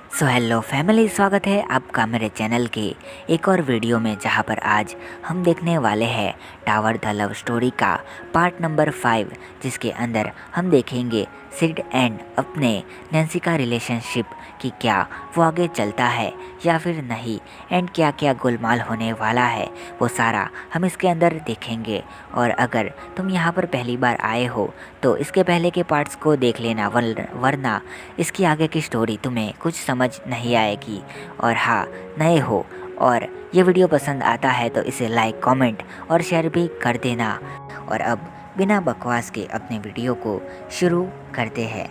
So hello family, स्वागत है आपका मेरे चैनल के एक और वीडियो में, जहां पर आज हम देखने वाले हैं टावर द लव स्टोरी का पार्ट नंबर 5, जिसके अंदर हम देखेंगे सिड एंड अपने नैन्सी का रिलेशनशिप कि क्या वो आगे चलता है या फिर नहीं, एंड क्या क्या गोलमाल होने वाला है वो सारा हम इसके अंदर देखेंगे। और अगर तुम यहाँ पर पहली बार आए हो तो इसके पहले के पार्ट्स को देख लेना, वरना इसकी आगे की स्टोरी तुम्हें कुछ समझ नहीं आएगी। और हाँ, नए हो और ये वीडियो पसंद आता है तो इसे लाइक, कमेंट और शेयर भी कर देना। और अब बिना बकवास के अपने वीडियो को शुरू करते हैं।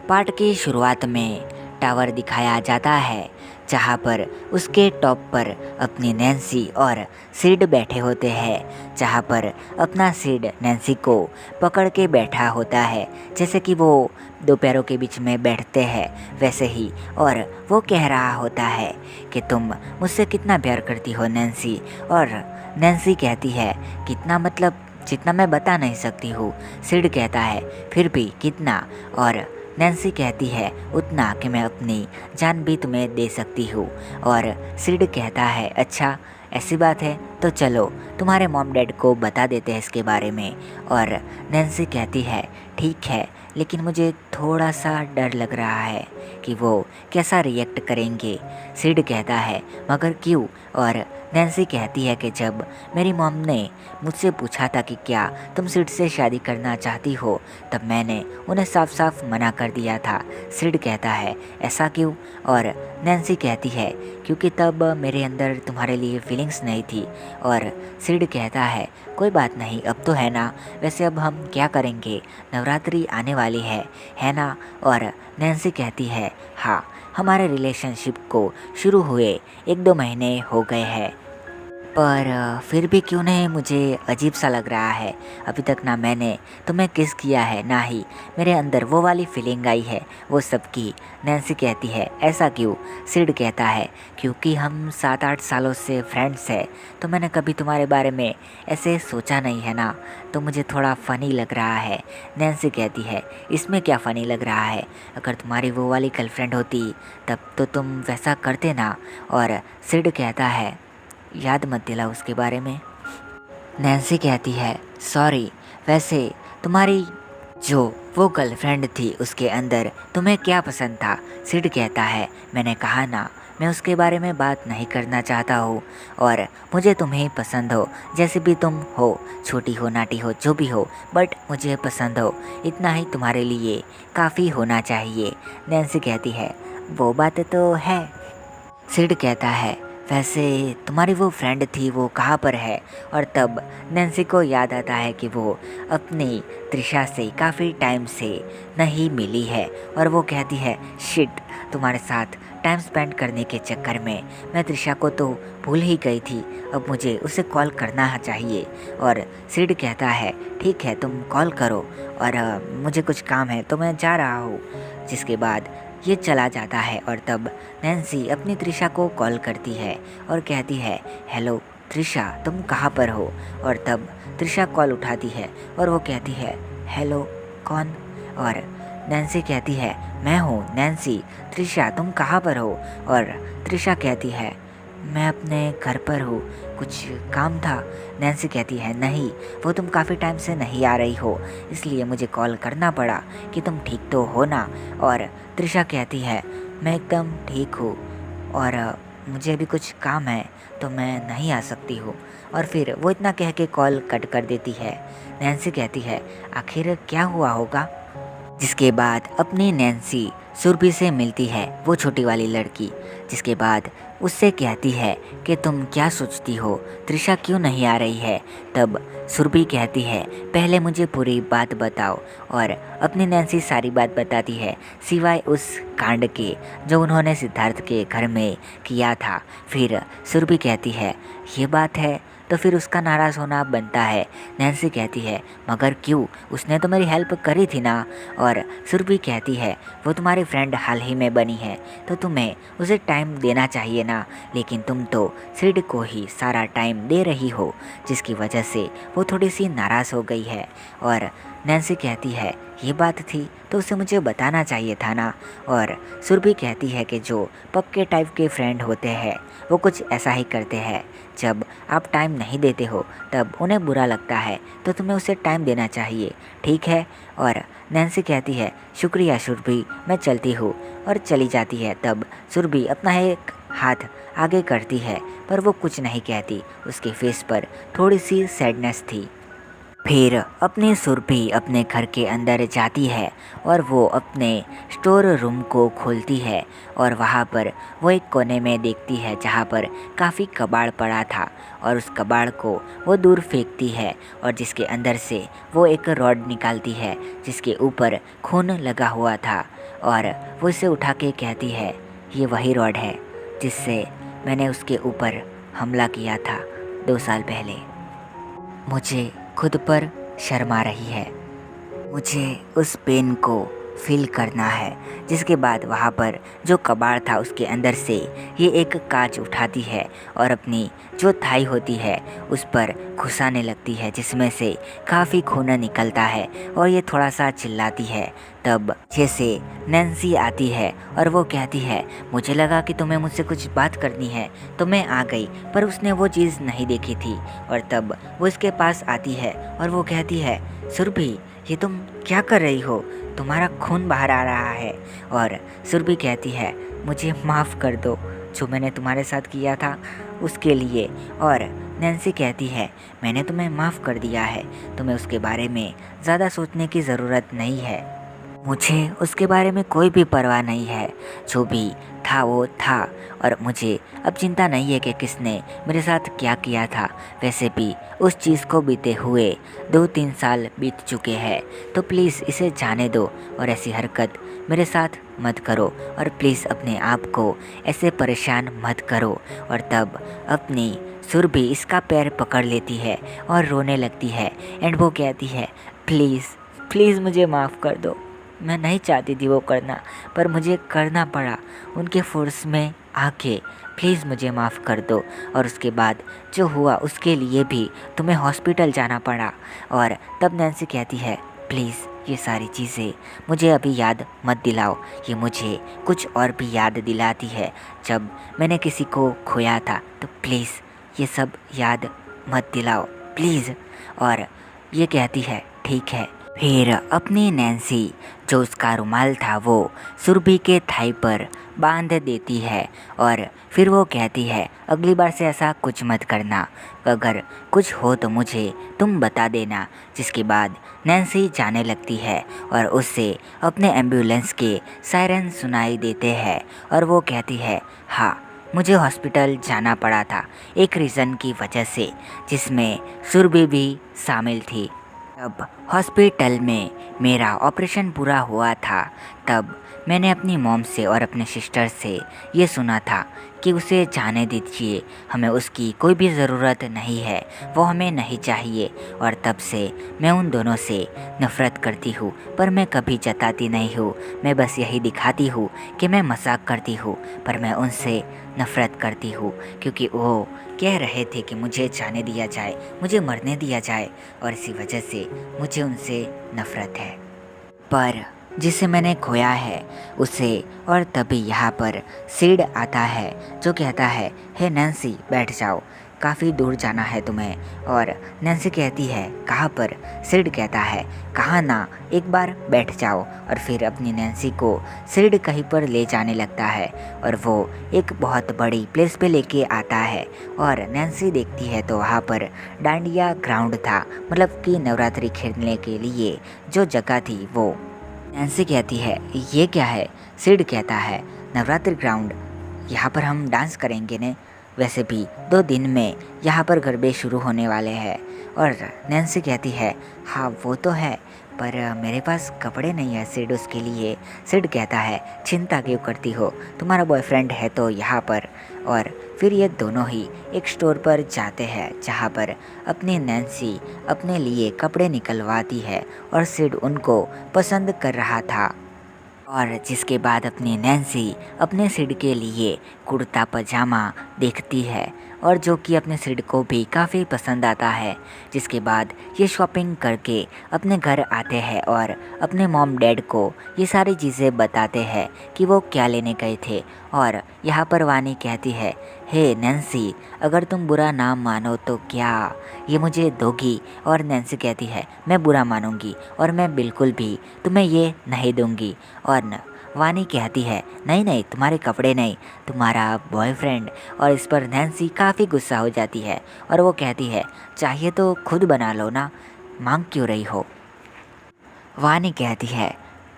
पार्ट की शुरुआत में टावर दिखाया जाता है, जहाँ पर उसके टॉप पर अपनी नैन्सी और सिड बैठे होते हैं, जहाँ पर अपना सिड नैन्सी को पकड़ के बैठा होता है, जैसे कि वो दो पैरों के बीच में बैठते हैं वैसे ही। और वो कह रहा होता है कि तुम मुझसे कितना प्यार करती हो नैन्सी। और नैन्सी कहती है, कितना मतलब जितना मैं बता नहीं सकती हूँ। सिड कहता है, फिर भी कितना? और नैन्सी कहती है, उतना कि मैं अपनी जान भी तुम्हें दे सकती हूँ। और सिड कहता है, अच्छा ऐसी बात है तो चलो तुम्हारे मॉम डैड को बता देते हैं इसके बारे में। और नैन्सी कहती है, ठीक है, लेकिन मुझे थोड़ा सा डर लग रहा है कि वो कैसा रिएक्ट करेंगे। सिड कहता है, मगर क्यों? और नैन्सी कहती है कि जब मेरी मॉम ने मुझसे पूछा था कि क्या तुम सिड से शादी करना चाहती हो, तब मैंने उन्हें साफ साफ मना कर दिया था। सिड कहता है, ऐसा क्यों? और नैन्सी कहती है, क्योंकि तब मेरे अंदर तुम्हारे लिए फीलिंग्स नहीं थी। और सिड कहता है, कोई बात नहीं, अब तो है ना। वैसे अब हम क्या करेंगे, नवरात्रि आने वाली है ना? और नैन्सी कहती है, हाँ, हमारे रिलेशनशिप को शुरू हुए 1-2 महीने हो गए हैं, पर फिर भी क्यों नहीं, मुझे अजीब सा लग रहा है। अभी तक ना मैंने तुम्हें किस किया है, ना ही मेरे अंदर वो वाली फीलिंग आई है वो सब की। नैन्सी कहती है, ऐसा क्यों? सिड कहता है, क्योंकि हम 7-8 सालों से फ्रेंड्स हैं, तो मैंने कभी तुम्हारे बारे में ऐसे सोचा नहीं है ना, तो मुझे थोड़ा फ़नी लग रहा है। नैन्सी कहती है, इसमें क्या फ़नी लग रहा है? अगर तुम्हारी वो वाली गर्लफ्रेंड होती तब तो तुम वैसा करते ना। और सिड कहता है, याद मत दिला उसके बारे में। नैन्सी कहती है, सॉरी, वैसे तुम्हारी जो वो गर्लफ्रेंड थी उसके अंदर तुम्हें क्या पसंद था? सिड कहता है, मैंने कहा ना, मैं उसके बारे में बात नहीं करना चाहता हूँ, और मुझे तुम्हें पसंद हो, जैसे भी तुम हो, छोटी हो, नाटी हो, जो भी हो, बट मुझे पसंद हो, इतना ही तुम्हारे लिए काफ़ी होना चाहिए। नैन्सी कहती है, वो बात तो है। सिड कहता है, वैसे तुम्हारी वो फ्रेंड थी वो कहाँ पर है? और तब नैन्सी को याद आता है कि वो अपनी त्रिशा से काफ़ी टाइम से नहीं मिली है। और वो कहती है, शिट, तुम्हारे साथ टाइम स्पेंड करने के चक्कर में मैं त्रिशा को तो भूल ही गई थी, अब मुझे उसे कॉल करना चाहिए। और सिड कहता है, ठीक है, तुम कॉल करो, और मुझे कुछ काम है तो मैं जा रहा हूँ। जिसके बाद ये चला जाता है। और तब नैन्सी अपनी त्रिशा को कॉल करती है और कहती है, हेलो त्रिशा, तुम कहाँ पर हो? और तब त्रिशा कॉल उठाती है और वो कहती है, हेलो, कौन? और नैन्सी कहती है, मैं हूँ नैन्सी। त्रिशा, तुम कहाँ पर हो? और त्रिशा कहती है, मैं अपने घर पर हूँ, कुछ काम था? नैन्सी कहती है, नहीं, वो तुम काफ़ी टाइम से नहीं आ रही हो, इसलिए मुझे कॉल करना पड़ा कि तुम ठीक तो हो ना। और त्रिशा कहती है, मैं एकदम ठीक हूँ, और मुझे भी कुछ काम है तो मैं नहीं आ सकती हूँ। और फिर वो इतना कह के कॉल कट कर देती है। नैन्सी कहती है, आखिर क्या हुआ होगा? जिसके बाद अपनी नैन्सी सुरभि से मिलती है, वो छोटी वाली लड़की, जिसके बाद उससे कहती है कि तुम क्या सोचती हो, त्रिशा क्यों नहीं आ रही है? तब सुरभि कहती है, पहले मुझे पूरी बात बताओ। और अपनी नैन्सी सारी बात बताती है, सिवाय उस कांड के जो उन्होंने सिद्धार्थ के घर में किया था। फिर सुरभि कहती है, ये बात है, तो फिर उसका नाराज़ होना बनता है। नैन्सी कहती है, मगर क्यों? उसने तो मेरी हेल्प करी थी ना। और सुरभि कहती है, वो तुम्हारी फ्रेंड हाल ही में बनी है तो तुम्हें उसे टाइम देना चाहिए ना, लेकिन तुम तो सिड को ही सारा टाइम दे रही हो, जिसकी वजह से वो थोड़ी सी नाराज़ हो गई है। और नैन्सी कहती है ये बात थी तो उसे मुझे बताना चाहिए था ना। और सुरभि कहती है कि जो पक्के टाइप के फ्रेंड होते हैं वो कुछ ऐसा ही करते हैं, जब आप टाइम नहीं देते हो तब उन्हें बुरा लगता है, तो तुम्हें उसे टाइम देना चाहिए, ठीक है। और नैन्सी कहती है शुक्रिया सुरभि, मैं चलती हूँ, और चली जाती है। तब सुरभि अपना एक हाथ आगे करती है पर वो कुछ नहीं कहती, उसके फेस पर थोड़ी सी सैडनेस थी। फिर अपनी सुरभि अपने घर के अंदर जाती है और वो अपने स्टोर रूम को खोलती है, और वहाँ पर वो एक कोने में देखती है जहाँ पर काफ़ी कबाड़ पड़ा था, और उस कबाड़ को वो दूर फेंकती है, और जिसके अंदर से वो एक रॉड निकालती है जिसके ऊपर खून लगा हुआ था, और वो इसे उठा के कहती है ये वही रॉड है जिससे मैंने उसके ऊपर हमला किया था 2 साल पहले। मुझे खुद पर शर्म आ रही है, मुझे उस पेन को फील करना है। जिसके बाद वहाँ पर जो कबाड़ था उसके अंदर से ये एक कांच उठाती है और अपनी जो थाई होती है उस पर घुसाने लगती है, जिसमें से काफ़ी खून निकलता है, और ये थोड़ा सा चिल्लाती है। तब जैसे नैन्सी आती है और वो कहती है मुझे लगा कि तुम्हें मुझसे कुछ बात करनी है तो मैं आ गई, पर उसने वो चीज़ नहीं देखी थी। और तब वो इसके पास आती है और वो कहती है सुरभि ये तुम क्या कर रही हो, तुम्हारा खून बाहर आ रहा है। और सुरभि कहती है मुझे माफ़ कर दो जो मैंने तुम्हारे साथ किया था उसके लिए। और नैन्सी कहती है मैंने तुम्हें माफ़ कर दिया है, तुम्हें उसके बारे में ज़्यादा सोचने की ज़रूरत नहीं है, मुझे उसके बारे में कोई भी परवाह नहीं है, जो भी था वो था, और मुझे अब चिंता नहीं है कि किसने मेरे साथ क्या किया था। वैसे भी उस चीज़ को बीते हुए 2-3 साल बीत चुके हैं, तो प्लीज़ इसे जाने दो और ऐसी हरकत मेरे साथ मत करो, और प्लीज़ अपने आप को ऐसे परेशान मत करो। और तब अपनी सुरभि इसका पैर पकड़ लेती है और रोने लगती है, एंड वो कहती है प्लीज़ प्लीज़ मुझे माफ़ कर दो, मैं नहीं चाहती थी वो करना पर मुझे करना पड़ा उनके फोर्स में आके, प्लीज़ मुझे माफ़ कर दो। और उसके बाद जो हुआ उसके लिए भी तुम्हें हॉस्पिटल जाना पड़ा। और तब नैन्सी कहती है प्लीज़ ये सारी चीज़ें मुझे अभी याद मत दिलाओ, ये मुझे कुछ और भी याद दिलाती है जब मैंने किसी को खोया था, तो प्लीज़ ये सब याद मत दिलाओ प्लीज़। और ये कहती है ठीक है। फिर अपनी नैन्सी जो उसका रुमाल था वो सुरभि के थाई पर बांध देती है, और फिर वो कहती है अगली बार से ऐसा कुछ मत करना, अगर कुछ हो तो मुझे तुम बता देना। जिसके बाद नैन्सी जाने लगती है और उससे अपने एम्बुलेंस के सायरन सुनाई देते हैं, और वो कहती है हाँ मुझे हॉस्पिटल जाना पड़ा था एक रीज़न की वजह से जिसमें सुरभि भी शामिल थी। तब हॉस्पिटल में मेरा ऑपरेशन पूरा हुआ था, तब मैंने अपनी मॉम से और अपने सिस्टर से ये सुना था कि उसे जाने दीजिए, हमें उसकी कोई भी ज़रूरत नहीं है, वो हमें नहीं चाहिए। और तब से मैं उन दोनों से नफ़रत करती हूँ, पर मैं कभी जताती नहीं हूँ, मैं बस यही दिखाती हूँ कि मैं मजाक करती हूँ, पर मैं उनसे नफ़रत करती हूँ क्योंकि वो कह रहे थे कि मुझे जाने दिया जाए, मुझे मरने दिया जाए, और इसी वजह से मुझे उनसे नफ़रत है। पर जिसे मैंने खोया है उसे। और तभी यहाँ पर सीड आता है जो कहता है हे नैन्सी बैठ जाओ, काफ़ी दूर जाना है तुम्हें। और नैन्सी कहती है कहाँ पर, सीड कहता है कहाँ ना, एक बार बैठ जाओ। और फिर अपनी नैन्सी को सीड कहीं पर ले जाने लगता है, और वो एक बहुत बड़ी प्लेस पे लेके आता है। और नैन्सी देखती है तो वहाँ पर डांडिया ग्राउंड था, मतलब कि नवरात्रि खेलने के लिए जो जगह थी वो। नैन्सी कहती है ये क्या है, सिड कहता है नवरात्रि ग्राउंड, यहाँ पर हम डांस करेंगे ने, वैसे भी 2 दिन में यहाँ पर गरबे शुरू होने वाले हैं। और नैन्सी कहती है हाँ वो तो है, पर मेरे पास कपड़े नहीं है सिड उसके लिए। सिड कहता है चिंता क्यों करती हो, तुम्हारा बॉयफ्रेंड है तो यहाँ पर। और फिर ये दोनों ही एक स्टोर पर जाते हैं जहाँ पर अपनी नैन्सी अपने लिए कपड़े निकलवाती है, और सिड उनको पसंद कर रहा था। और जिसके बाद अपनी नैन्सी अपने सिड के लिए कुर्ता पजामा देखती है, और जो कि अपने सिड को भी काफ़ी पसंद आता है। जिसके बाद ये शॉपिंग करके अपने घर आते हैं और अपने मॉम डैड को ये सारी चीज़ें बताते हैं कि वो क्या लेने गए थे। और यहाँ पर वानी कहती है, हे नैन्सी, अगर तुम बुरा ना मानो तो क्या ये मुझे दोगी? और नैन्सी कहती है, मैं बुरा मानूंगी और मैं बिल्कुल भी तुम्हें ये नहीं दूंगी। और वानी कहती है, नहीं नहीं, तुम्हारे कपड़े नहीं, तुम्हारा बॉयफ्रेंड। और इस पर नैन्सी काफ़ी गुस्सा हो जाती है और वो कहती है, चाहिए तो खुद बना लो ना, मांग क्यों रही हो? वानी कहती है,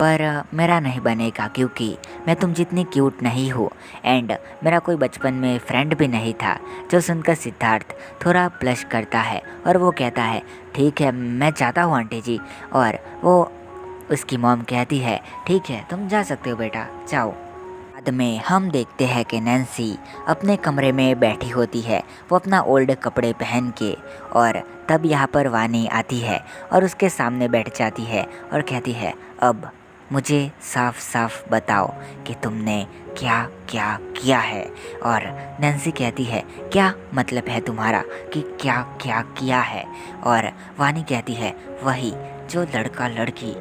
पर मेरा नहीं बनेगा क्योंकि मैं तुम जितनी क्यूट नहीं हूँ एंड मेरा कोई बचपन में फ्रेंड भी नहीं था। जो सुनकर सिद्धार्थ थोड़ा ब्लश करता है और वो कहता है, ठीक है मैं चाहता हूँ आंटी जी। और वो उसकी मॉम कहती है, ठीक है तुम जा सकते हो बेटा, जाओ। बाद में हम देखते हैं कि नैन्सी अपने कमरे में बैठी होती है, वो अपना ओल्ड कपड़े पहन के। और तब यहाँ पर वानी आती है और उसके सामने बैठ जाती है और कहती है, अब मुझे साफ साफ बताओ कि तुमने क्या क्या किया है। और नैन्सी कहती है, क्या मतलब है तुम्हारा कि क्या क्या किया है? और वानी कहती है, वही जो लड़का लड़की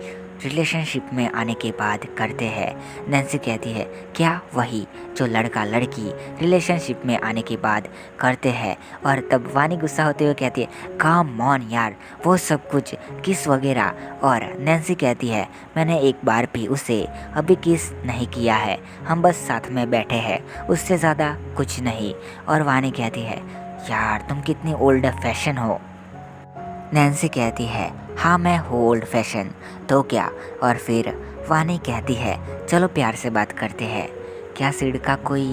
रिलेशनशिप में आने के बाद करते हैं। नैन्सी कहती है, क्या वही जो लड़का लड़की रिलेशनशिप में आने के बाद करते हैं? और तब वानी गुस्सा होते हुए कहती है, काम ऑन यार, वो सब कुछ किस वगैरह। और नैन्सी कहती है, मैंने एक बार भी उसे अभी किस नहीं किया है, हम बस साथ में बैठे हैं, उससे ज़्यादा कुछ नहीं। और वानी कहती है, यार तुम कितनी ओल्ड फैशन हो। नैन्सी कहती है, हाँ मैं हूँ ओल्ड फैशन, तो क्या? और फिर वानी कहती है, चलो प्यार से बात करते हैं, क्या सिड का कोई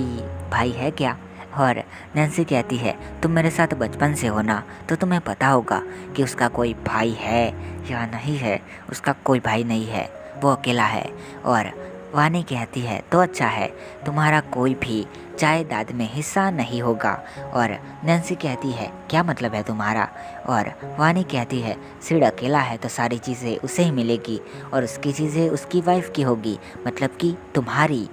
भाई है क्या? और नैन्सी कहती है, तुम मेरे साथ बचपन से हो ना, तो तुम्हें पता होगा कि उसका कोई भाई है या नहीं है। उसका कोई भाई नहीं है, वो अकेला है। और वानी कहती है, तो अच्छा है, तुम्हारा कोई भी जायदाद में हिस्सा नहीं होगा। और नैन्सी कहती है, क्या मतलब है तुम्हारा? और वानी कहती है, सिड अकेला है तो सारी चीज़ें उसे ही मिलेगी और उसकी चीज़ें उसकी वाइफ की होगी, मतलब कि तुम्हारी।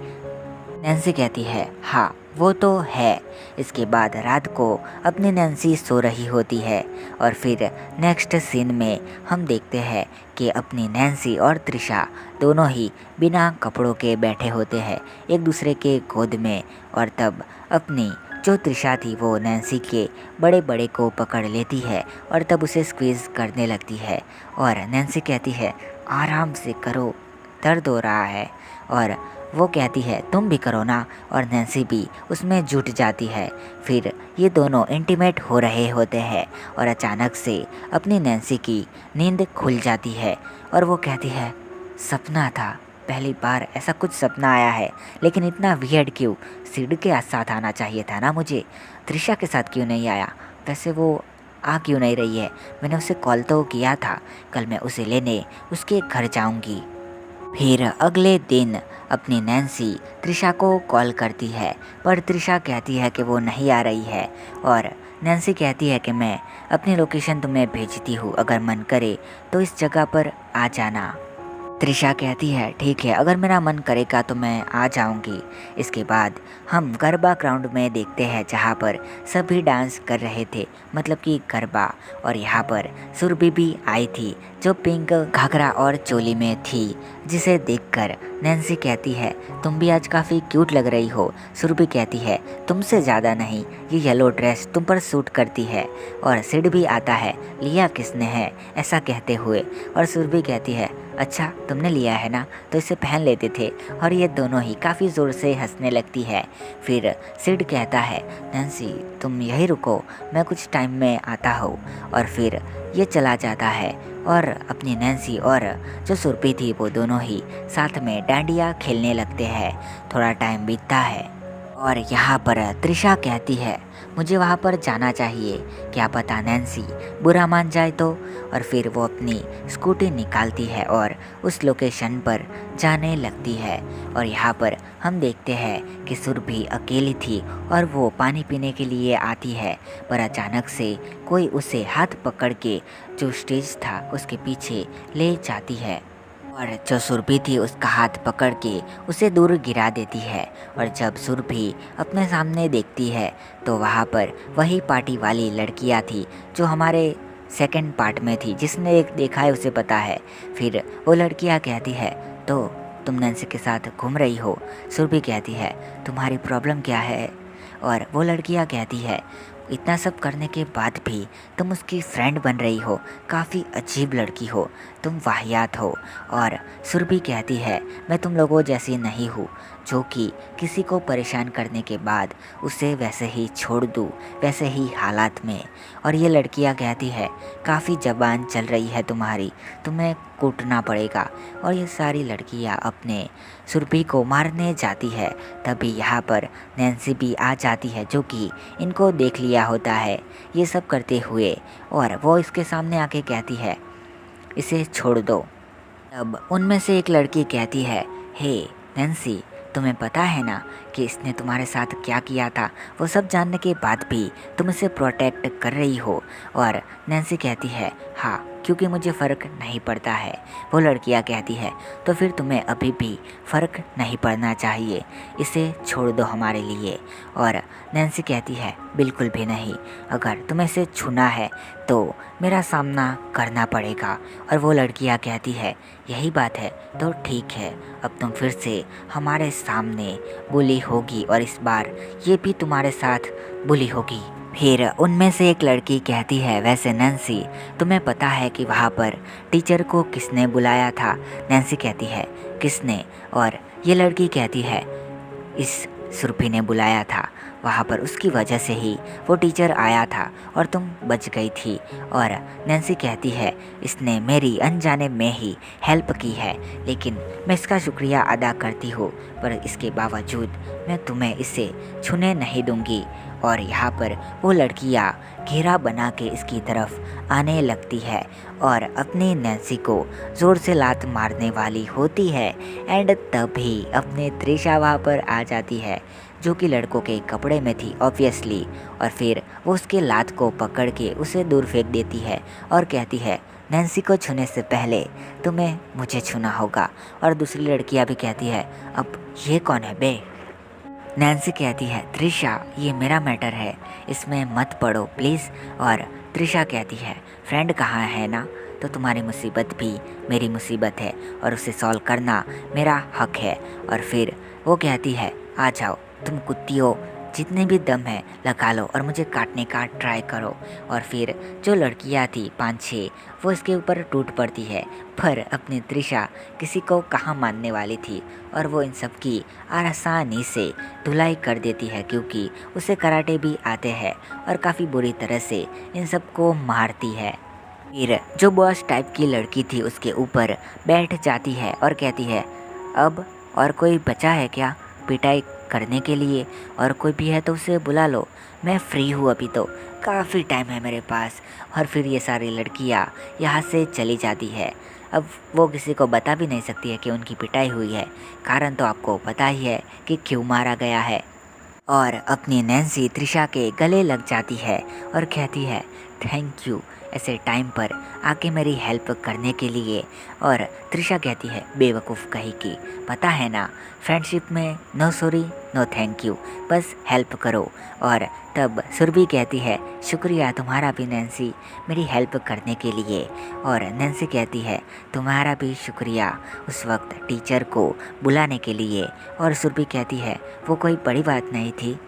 नैन्सी कहती है, हाँ वो तो है। इसके बाद रात को अपनी नैन्सी सो रही होती है और फिर नेक्स्ट सीन में हम देखते हैं कि अपनी नैन्सी और त्रिशा दोनों ही बिना कपड़ों के बैठे होते हैं एक दूसरे के गोद में। और तब अपनी जो त्रिशा थी वो नैन्सी के बड़े बड़े को पकड़ लेती है और तब उसे स्क्वीज़ करने लगती है। और नैन्सी कहती है, आराम से करो, दर्द हो रहा है। और वो कहती है, तुम भी करो ना। और नैन्सी भी उसमें जुट जाती है। फिर ये दोनों इंटीमेट हो रहे होते हैं और अचानक से अपनी नैन्सी की नींद खुल जाती है और वो कहती है, सपना था, पहली बार ऐसा कुछ सपना आया है, लेकिन इतना वियर्ड क्यों? सिड के साथ आना चाहिए था ना मुझे, त्रिशा के साथ क्यों नहीं आया? वैसे वो आ क्यों नहीं रही है? मैंने उसे कॉल तो किया था, कल मैं उसे लेने उसके घर जाऊंगी। फिर अगले दिन अपनी नैन्सी त्रिशा को कॉल करती है, पर त्रिशा कहती है कि वो नहीं आ रही है। और नैन्सी कहती है कि मैं अपनी लोकेशन तुम्हें भेजती हूँ, अगर मन करे तो इस जगह पर आ जाना। त्रिशा कहती है, ठीक है, अगर मेरा मन करेगा तो मैं आ जाऊंगी। इसके बाद हम गरबा ग्राउंड में देखते हैं जहाँ पर सभी डांस कर रहे थे, मतलब कि गरबा। और यहाँ पर सुरभि भी आई थी जो पिंक घाघरा और चोली में थी, जिसे देखकर नैन्सी कहती है, तुम भी आज काफ़ी क्यूट लग रही हो। सुरभि कहती है, तुमसे ज़्यादा नहीं, ये येलो ड्रेस तुम पर सूट करती है। और सिड भी आता है, लिया किसने है, ऐसा कहते हुए। और सुरभि कहती है, अच्छा तुमने लिया है ना, तो इसे पहन लेते थे। और ये दोनों ही काफ़ी ज़ोर से हंसने लगती है। फिर सिड कहता है, नैन्सी तुम यहीं रुको, मैं कुछ टाइम में आता हूँ। और फिर ये चला जाता है और अपनी नैन्सी और जो सुरभि थी वो दोनों ही साथ में डांडिया खेलने लगते हैं। थोड़ा टाइम बीतता है और यहाँ पर त्रिशा कहती है, मुझे वहाँ पर जाना चाहिए, क्या पता नैन्सी बुरा मान जाए तो। और फिर वो अपनी स्कूटी निकालती है और उस लोकेशन पर जाने लगती है। और यहाँ पर हम देखते हैं कि सुरभि अकेली थी और वो पानी पीने के लिए आती है, पर अचानक से कोई उसे हाथ पकड़ के जो स्टेज था उसके पीछे ले जाती है। और जो सुरभि थी उसका हाथ पकड़ के उसे दूर गिरा देती है। और जब सुरभि अपने सामने देखती है तो वहाँ पर वही पार्टी वाली लड़कियाँ थी जो हमारे सेकंड पार्ट में थी। जिसने एक देखा है उसे पता है। फिर वो लड़कियाँ कहती है, तो तुम नैन्सी के साथ घूम रही हो? सुरभि कहती है, तुम्हारी प्रॉब्लम क्या है? और वो लड़कियाँ कहती है, इतना सब करने के बाद भी तुम उसकी फ्रेंड बन रही हो, काफ़ी अजीब लड़की हो, तुम वाहियात हो। और सुरभि कहती है, मैं तुम लोगों जैसी नहीं हूँ जो कि किसी को परेशान करने के बाद उसे वैसे ही छोड़ दूँ, वैसे ही हालात में। और ये लड़कियाँ कहती है, काफ़ी ज़बान चल रही है तुम्हारी, तुम्हें कूटना पड़ेगा। और ये सारी लड़कियाँ अपने सुरभि को मारने जाती है। तभी यहाँ पर नैन्सी भी आ जाती है जो कि इनको देख लिया होता है ये सब करते हुए। और वो इसके सामने आके कहती है, इसे छोड़ दो। तब उनमें से एक लड़की कहती है, हे नैन्सी, तुम्हें पता है ना कि इसने तुम्हारे साथ क्या किया था? वो सब जानने के बाद भी तुम इसे प्रोटेक्ट कर रही हो। और नैन्सी कहती है, हाँ, क्योंकि मुझे फ़र्क नहीं पड़ता है। वो लड़कियाँ कहती है, तो फिर तुम्हें अभी भी फ़र्क नहीं पड़ना चाहिए, इसे छोड़ दो हमारे लिए। और नैन्सी कहती है, बिल्कुल भी नहीं, अगर तुम्हें इसे छूना है तो मेरा सामना करना पड़ेगा। और वो लड़कियाँ कहती है, यही बात है तो ठीक है, अब तुम फिर से हमारे सामने बुली होगी और इस बार ये भी तुम्हारे साथ बुली होगी। फिर उनमें से एक लड़की कहती है, वैसे नैन्सी, तुम्हें पता है कि वहाँ पर टीचर को किसने बुलाया था? नैन्सी कहती है, किसने? और ये लड़की कहती है, इस सुरभि ने बुलाया था, वहाँ पर उसकी वजह से ही वो टीचर आया था और तुम बच गई थी। और नैन्सी कहती है, इसने मेरी अनजाने में ही हेल्प की है, लेकिन मैं इसका शुक्रिया अदा करती हूँ, पर इसके बावजूद मैं तुम्हें इसे छूने नहीं दूंगी। और यहाँ पर वो लड़कियाँ घेरा बना के इसकी तरफ आने लगती है और अपनी नैन्सी को ज़ोर से लात मारने वाली होती है। एंड तभी अपने त्रिशा वहाँ पर आ जाती है जो कि लड़कों के कपड़े में थी ऑब्वियसली। और फिर वो उसके लात को पकड़ के उसे दूर फेंक देती है और कहती है, नैन्सी को छूने से पहले तुम्हें मुझे छूना होगा। और दूसरी लड़कियाँ भी कहती है, अब ये कौन है बे? नैन्सी कहती है, त्रिशा, ये मेरा मैटर है, इसमें मत पड़ो प्लीज़। और त्रिशा कहती है, फ्रेंड कहाँ है ना, तो तुम्हारी मुसीबत भी मेरी मुसीबत है और उसे सॉल्व करना मेरा हक है। और फिर वो कहती है, आ जाओ, तुम कुत्ती हो, जितने भी दम है लगा लो और मुझे काटने का ट्राई करो। और फिर जो लड़कियाँ थी 5-6 वो इसके ऊपर टूट पड़ती है, पर अपनी त्रिशा किसी को कहाँ मानने वाली थी और वो इन सब की आसानी से धुलाई कर देती है क्योंकि उसे कराटे भी आते हैं और काफ़ी बुरी तरह से इन सब को मारती है। फिर जो बॉस टाइप की लड़की थी उसके ऊपर बैठ जाती है और कहती है, अब और कोई बचा है क्या पिटाई करने के लिए? और कोई भी है तो उसे बुला लो, मैं फ्री हूँ, अभी तो काफ़ी टाइम है मेरे पास। और फिर ये सारी लड़कियाँ यहाँ से चली जाती है। अब वो किसी को बता भी नहीं सकती है कि उनकी पिटाई हुई है, कारण तो आपको पता ही है कि क्यों मारा गया है। और अपनी नैन्सी त्रिशा के गले लग जाती है और कहती है, थैंक यू ऐसे टाइम पर आके मेरी हेल्प करने के लिए। और त्रिशा कहती है, बेवकूफ़ कहीं की, पता है ना फ्रेंडशिप में no sorry no thank you, बस हेल्प करो। और तब सुरभि कहती है, शुक्रिया तुम्हारा भी नैन्सी मेरी हेल्प करने के लिए। और नैन्सी कहती है, तुम्हारा भी शुक्रिया उस वक्त टीचर को बुलाने के लिए। और सुरभि कहती है, वो कोई बड़ी बात नहीं थी।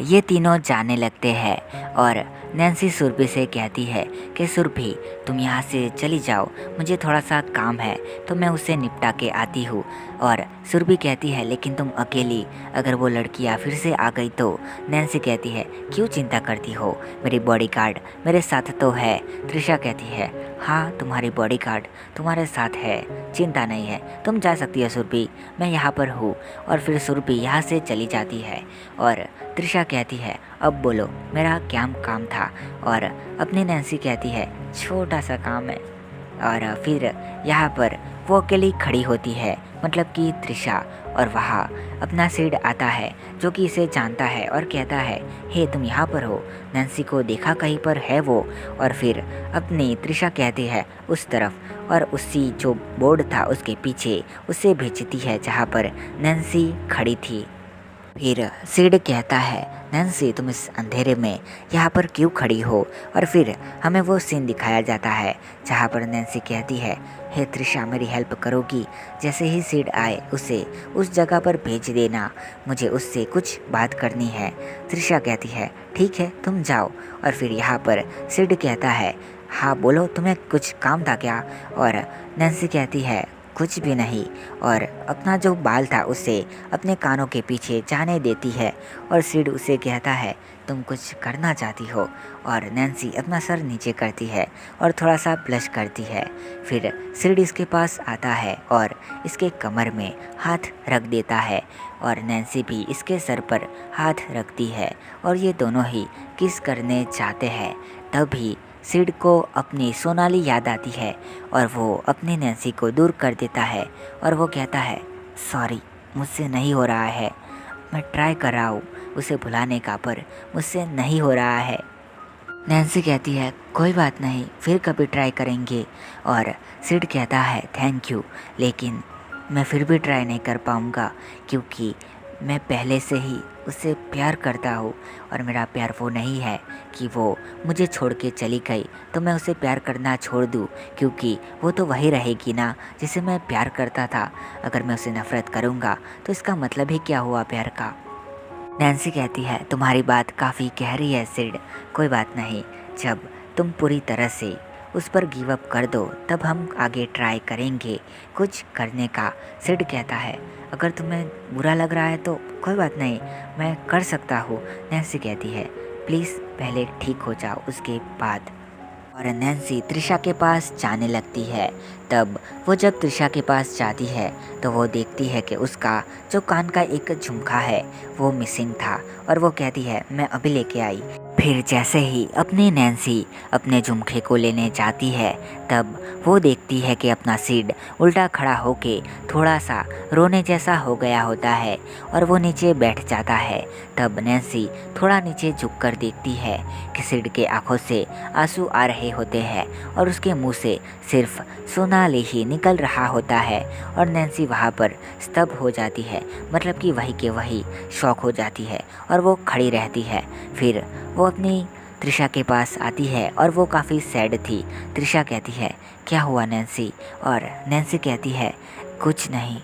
ये तीनों जाने लगते हैं और नैन्सी सुरभि से कहती है कि सुरभि, तुम यहाँ से चली जाओ, मुझे थोड़ा सा काम है तो मैं उसे निपटा के आती हूँ। और सुरभि कहती है, लेकिन तुम अकेली, अगर वो लड़कियाँ फिर से आ गई तो? नैन्सी कहती है, क्यों चिंता करती हो, मेरी बॉडीगार्ड मेरे साथ तो है। त्रिशा कहती है, हाँ तुम्हारी बॉडीगार्ड तुम्हारे साथ है, चिंता नहीं है, तुम जा सकती हो सुरभि, मैं यहाँ पर हूँ। और फिर सुरभि यहाँ से चली जाती है और त्रिशा कहती है, अब बोलो मेरा क्या काम था? और अपनी नैन्सी कहती है, छोटा सा काम है। और फिर यहाँ पर वो अकेली खड़ी होती है, मतलब कि त्रिशा, और वहाँ अपना सिड आता है जो कि इसे जानता है और कहता है, हे तुम यहाँ पर हो, नैन्सी को देखा कहीं पर है वो। और फिर अपनी त्रिशा कहती है उस तरफ और उसी जो बोर्ड था उसके पीछे उसे भेजती है जहाँ पर नैन्सी खड़ी थी। फिर सिड कहता है, नैन्सी तुम इस अंधेरे में यहाँ पर क्यों खड़ी हो। और फिर हमें वो सीन दिखाया जाता है जहाँ पर नैन्सी कहती है, हे त्रिशा मेरी हेल्प करोगी। जैसे ही सिड आए उसे उस जगह पर भेज देना, मुझे उससे कुछ बात करनी है। त्रिशा कहती है ठीक है तुम जाओ। और फिर यहाँ पर सिड कहता है, हाँ बोलो तुम्हें कुछ काम था क्या। और नैन्सी कहती है कुछ भी नहीं, और अपना जो बाल था उसे अपने कानों के पीछे जाने देती है। और सिड उसे कहता है तुम कुछ करना चाहती हो। और नैन्सी अपना सर नीचे करती है और थोड़ा सा ब्लश करती है। फिर सिड इसके पास आता है और इसके कमर में हाथ रख देता है और नैन्सी भी इसके सर पर हाथ रखती है और ये दोनों ही किस करने चाहते हैं। तभी सिड को अपनी सोनाली याद आती है और वो अपनी नैन्सी को दूर कर देता है और वो कहता है सॉरी मुझसे नहीं हो रहा है, मैं ट्राई कर रहा हूँ उसे भुलाने का पर मुझसे नहीं हो रहा है। नैन्सी कहती है कोई बात नहीं फिर कभी ट्राई करेंगे। और सिड कहता है थैंक यू, लेकिन मैं फिर भी ट्राई नहीं कर पाऊँगा क्योंकि मैं पहले से ही उससे प्यार करता हूँ और मेरा प्यार वो नहीं है कि वो मुझे छोड़ के चली गई तो मैं उसे प्यार करना छोड़ दूँ, क्योंकि वो तो वही रहेगी ना जिसे मैं प्यार करता था। अगर मैं उसे नफ़रत करूँगा तो इसका मतलब ही क्या हुआ प्यार का। नैन्सी कहती है तुम्हारी बात काफ़ी गहरी है सिड, कोई बात नहीं, जब तुम पूरी तरह से उस पर गिव अप कर दो तब हम आगे ट्राई करेंगे कुछ करने का। सिड कहता है अगर तुम्हें बुरा लग रहा है तो कोई बात नहीं, मैं कर सकता हूँ। नैन्सी कहती है प्लीज़ पहले ठीक हो जाओ उसके बाद। और नैन्सी त्रिशा के पास जाने लगती है। तब वो जब त्रिशा के पास जाती है तो वो देखती है कि उसका जो कान का एक झुमका है वो मिसिंग था और वो कहती है मैं अभी लेके आई। फिर जैसे ही अपनी नैन्सी अपने झुमके को लेने जाती है तब वो देखती है कि अपना सिड उल्टा खड़ा होके थोड़ा सा रोने जैसा हो गया होता है और वो नीचे बैठ जाता है। तब नैन्सी थोड़ा नीचे झुककर देखती है कि सिड के आंखों से आंसू आ रहे होते हैं और उसके मुंह से सिर्फ सोनाली ही निकल रहा होता है। और नैन्सी वहाँ पर स्तब्ध हो जाती है, मतलब कि वही के वही शॉक हो जाती है और वो खड़ी रहती है। फिर वो अपनी त्रिशा के पास आती है और वो काफ़ी सैड थी। त्रिशा कहती है क्या हुआ नैन्सी, और नैन्सी कहती है कुछ नहीं।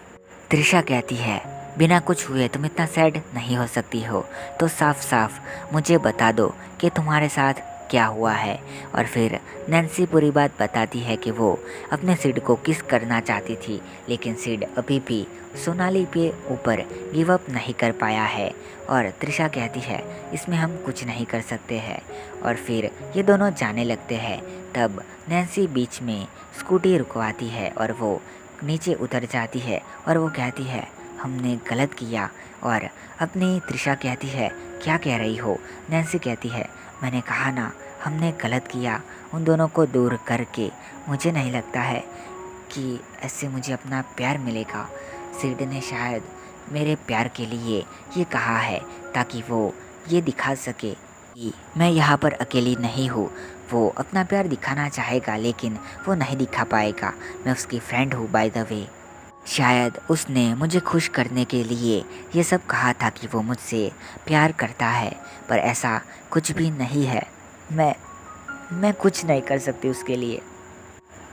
त्रिशा कहती है बिना कुछ हुए तुम इतना सैड नहीं हो सकती हो, तो साफ साफ मुझे बता दो कि तुम्हारे साथ क्या हुआ है। और फिर नैन्सी पूरी बात बताती है कि वो अपने सिड को किस करना चाहती थी, लेकिन सिड अभी भी सोनाली के ऊपर गिव अप नहीं कर पाया है। और त्रिशा कहती है इसमें हम कुछ नहीं कर सकते हैं। और फिर ये दोनों जाने लगते हैं। तब नैन्सी बीच में स्कूटी रुकवाती है और वो नीचे उतर जाती है और वो कहती है हमने गलत किया। और अपनी त्रिशा कहती है क्या कह रही हो। नैन्सी कहती है मैंने कहा ना हमने गलत किया उन दोनों को दूर करके, मुझे नहीं लगता है कि ऐसे मुझे अपना प्यार मिलेगा। सिड ने शायद मेरे प्यार के लिए ये कहा है ताकि वो ये दिखा सके कि मैं यहाँ पर अकेली नहीं हूँ। वो अपना प्यार दिखाना चाहेगा लेकिन वो नहीं दिखा पाएगा, मैं उसकी फ्रेंड हूँ बाय द वे। शायद उसने मुझे खुश करने के लिए ये सब कहा था कि वो मुझसे प्यार करता है, पर ऐसा कुछ भी नहीं है। मैं कुछ नहीं कर सकती उसके लिए।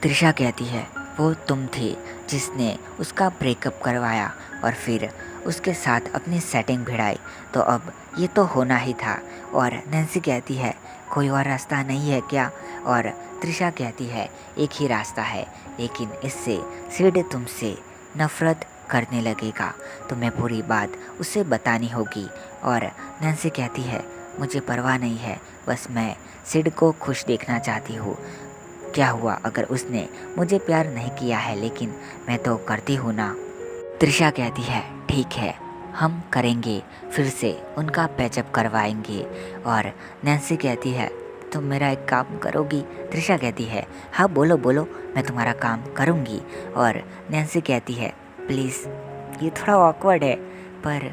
त्रिशा कहती है वो तुम थे जिसने उसका ब्रेकअप करवाया और फिर उसके साथ अपनी सेटिंग भिड़ाई, तो अब ये तो होना ही था। और नैन्सी कहती है कोई और रास्ता नहीं है क्या। और त्रिशा कहती है एक ही रास्ता है, लेकिन इससे सिड तुमसे नफ़रत करने लगेगा, तुम्हें पूरी बात उसे बतानी होगी। और नैन्सी कहती है मुझे परवाह नहीं है, बस मैं सिड को खुश देखना चाहती हूँ। क्या हुआ अगर उसने मुझे प्यार नहीं किया है, लेकिन मैं तो करती हूँ ना। त्रिशा कहती है ठीक है हम करेंगे, फिर से उनका पैचअप करवाएंगे। और नैन्सी कहती है तुम मेरा एक काम करोगी। त्रिशा कहती है हाँ बोलो बोलो, मैं तुम्हारा काम करूँगी। और नैन्सी कहती है प्लीज़, ये थोड़ा ऑकवर्ड है पर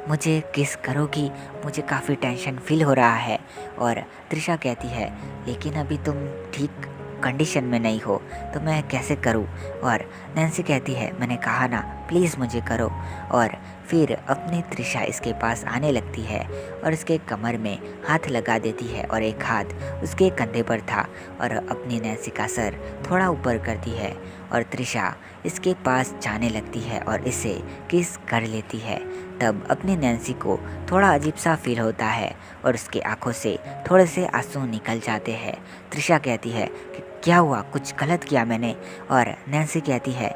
मुझे किस करोगी, मुझे काफ़ी टेंशन फील हो रहा है। और त्रिशा कहती है लेकिन अभी तुम ठीक कंडीशन में नहीं हो तो मैं कैसे करूं। और नैन्सी कहती है मैंने कहा ना प्लीज़ मुझे करो। और फिर अपनी त्रिशा इसके पास आने लगती है और इसके कमर में हाथ लगा देती है और एक हाथ उसके कंधे पर था और अपनी नैन्सी का सर थोड़ा ऊपर करती है और त्रिशा इसके पास जाने लगती है और इसे किस कर लेती है। तब अपनी नैन्सी को थोड़ा अजीब सा फील होता है और उसकी आंखों से थोड़े से आंसू निकल जाते हैं। त्रिशा कहती है कि क्या हुआ, कुछ गलत किया मैंने। और नैन्सी कहती है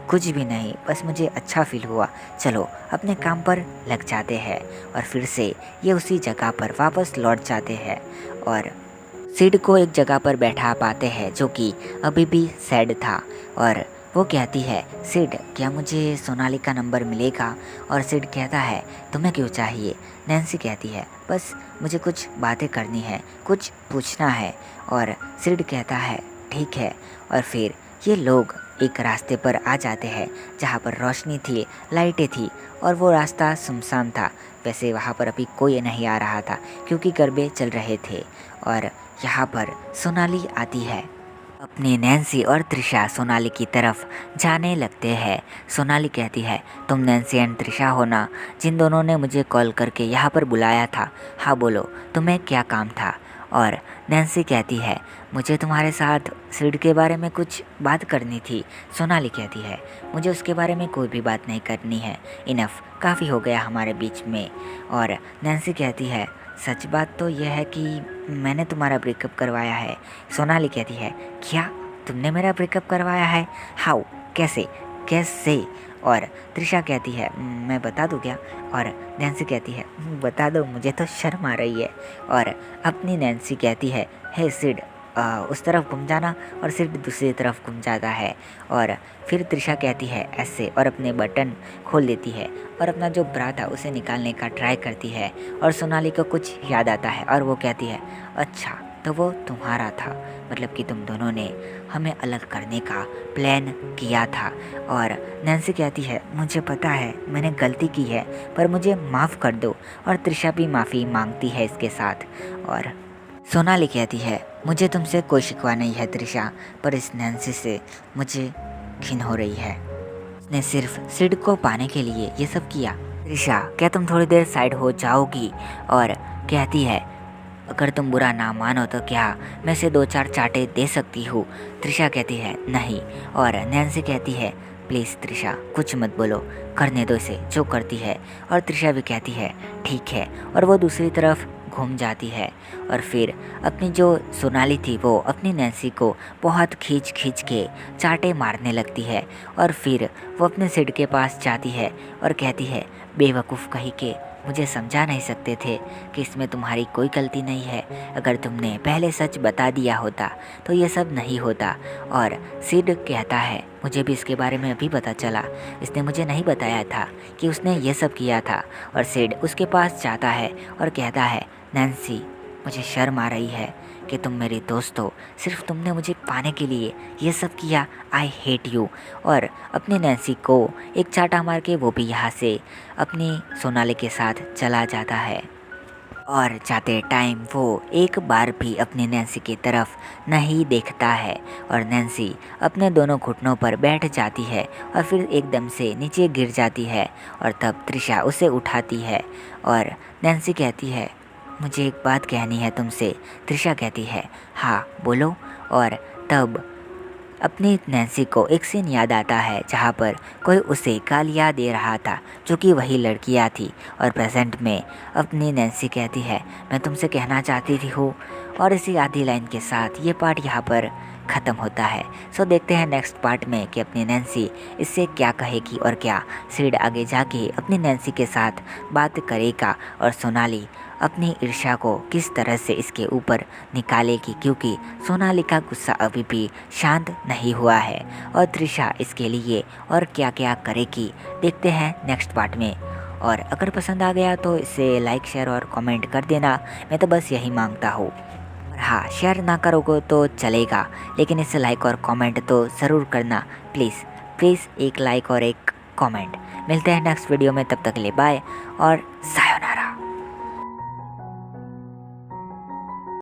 कुछ भी नहीं, बस मुझे अच्छा फील हुआ, चलो अपने काम पर लग जाते हैं। और फिर से ये उसी जगह पर वापस लौट जाते हैं और सिड को एक जगह पर बैठा पाते हैं जो कि अभी भी सैड था। और वो कहती है सिड क्या मुझे सोनाली का नंबर मिलेगा। और सिड कहता है तुम्हें क्यों चाहिए। नैन्सी कहती है बस मुझे कुछ बातें करनी है, कुछ पूछना है। और सिड कहता है ठीक है। और फिर ये लोग एक रास्ते पर आ जाते हैं जहाँ पर रोशनी थी, लाइटें थी और वो रास्ता सुनसान था। वैसे वहाँ पर अभी कोई नहीं आ रहा था क्योंकि गरबे चल रहे थे। और यहाँ पर सोनाली आती है। अपनी नैन्सी और त्रिशा सोनाली की तरफ जाने लगते हैं। सोनाली कहती है तुम नैन्सी एंड त्रिशा हो ना, जिन दोनों ने मुझे कॉल करके यहाँ पर बुलाया था। हाँ बोलो तुम्हें क्या काम था। और नैन्सी कहती है मुझे तुम्हारे साथ सिड के बारे में कुछ बात करनी थी। सोनाली कहती है मुझे उसके बारे में कोई भी बात नहीं करनी है, इनफ काफ़ी हो गया हमारे बीच में। और नैन्सी कहती है सच बात तो यह है कि मैंने तुम्हारा ब्रेकअप करवाया है। सोनाली कहती है क्या तुमने मेरा ब्रेकअप करवाया है, हाउ, कैसे कैसे। और त्रिशा कहती है मैं बता दूँ क्या। और नैन्सी कहती है बता दो, मुझे तो शर्म आ रही है। और अपनी नैन्सी कहती है हे सिड उस तरफ घूम जाना। और सिड दूसरी तरफ घूम जाता है। और फिर त्रिशा कहती है ऐसे और अपने बटन खोल देती है और अपना जो ब्रा था उसे निकालने का ट्राई करती है। और सोनाली को कुछ याद आता है और वो कहती है अच्छा तो वो तुम्हारा था, मतलब कि तुम दोनों ने हमें अलग करने का प्लान किया था। और नैन्सी कहती है मुझे पता है मैंने गलती की है पर मुझे माफ़ कर दो। और त्रिशा भी माफ़ी मांगती है इसके साथ। और सोनाली कहती है मुझे तुमसे कोई शिकवा नहीं है त्रिशा, पर इस नैन्सी से मुझे घिन हो रही है। उसने सिर्फ सिड को पाने के लिए ये सब किया। त्रिशा क्या तुम थोड़ी देर साइड हो जाओगी। और कहती है अगर तुम बुरा ना मानो तो क्या मैं से 2-4 चाटे दे सकती हूँ। त्रिशा कहती है नहीं। और नैन्सी कहती है प्लीज़ त्रिशा कुछ मत बोलो, करने दो इसे जो करती है। और त्रिशा भी कहती है ठीक है। और वो दूसरी तरफ घूम जाती है। और फिर अपनी जो सोनाली थी वो अपनी नैन्सी को बहुत खींच खींच के चाटे मारने लगती है। और फिर वो अपने सिड के पास जाती है और कहती है बेवकूफ़ कहीं के, मुझे समझा नहीं सकते थे कि इसमें तुम्हारी कोई गलती नहीं है। अगर तुमने पहले सच बता दिया होता तो ये सब नहीं होता। और सिड कहता है मुझे भी इसके बारे में अभी पता चला, इसने मुझे नहीं बताया था कि उसने ये सब किया था। और सिड उसके पास जाता है और कहता है नैन्सी मुझे शर्म आ रही है कि तुम मेरी दोस्त हो, सिर्फ तुमने मुझे पाने के लिए ये सब किया, आई हेट यू। और अपनी नैन्सी को एक चाटा मार के वो भी यहाँ से अपनी सोनाली के साथ चला जाता है। और जाते टाइम वो एक बार भी अपनी नैन्सी की तरफ नहीं देखता है। और नैन्सी अपने दोनों घुटनों पर बैठ जाती है और फिर एकदम से नीचे गिर जाती है। और तब त्रिशा उसे उठाती है और नैन्सी कहती है मुझे एक बात कहनी है तुमसे। त्रिशा कहती है हाँ बोलो। और तब अपनी नैन्सी को एक सीन याद आता है जहाँ पर कोई उसे गालियाँ दे रहा था जो कि वही लड़कियाँ थी। और प्रेजेंट में अपनी नैन्सी कहती है मैं तुमसे कहना चाहती थी हूँ। और इसी आधी लाइन के साथ ये पार्ट यहाँ पर ख़त्म होता है। सो देखते हैं नेक्स्ट पार्ट में कि अपनी नैन्सी इससे क्या कहेगी और क्या सिड आगे जाके अपनी नैन्सी के साथ बात करेगा और सोनाली अपनी ईर्ष्या को किस तरह से इसके ऊपर निकालेगी, क्योंकि सोनाली का गुस्सा अभी भी शांत नहीं हुआ है। और त्रिशा इसके लिए और क्या क्या करेगी देखते हैं नेक्स्ट पार्ट में। और अगर पसंद आ गया तो इसे लाइक शेयर और कमेंट कर देना, मैं तो बस यही मांगता हूँ। और हाँ शेयर ना करोगे तो चलेगा लेकिन इसे लाइक और कमेंट तो ज़रूर करना प्लीज़ प्लीज़, एक लाइक और एक कमेंट मिलते हैं नेक्स्ट वीडियो में, तब तक के लिए बाय और सायोनारा।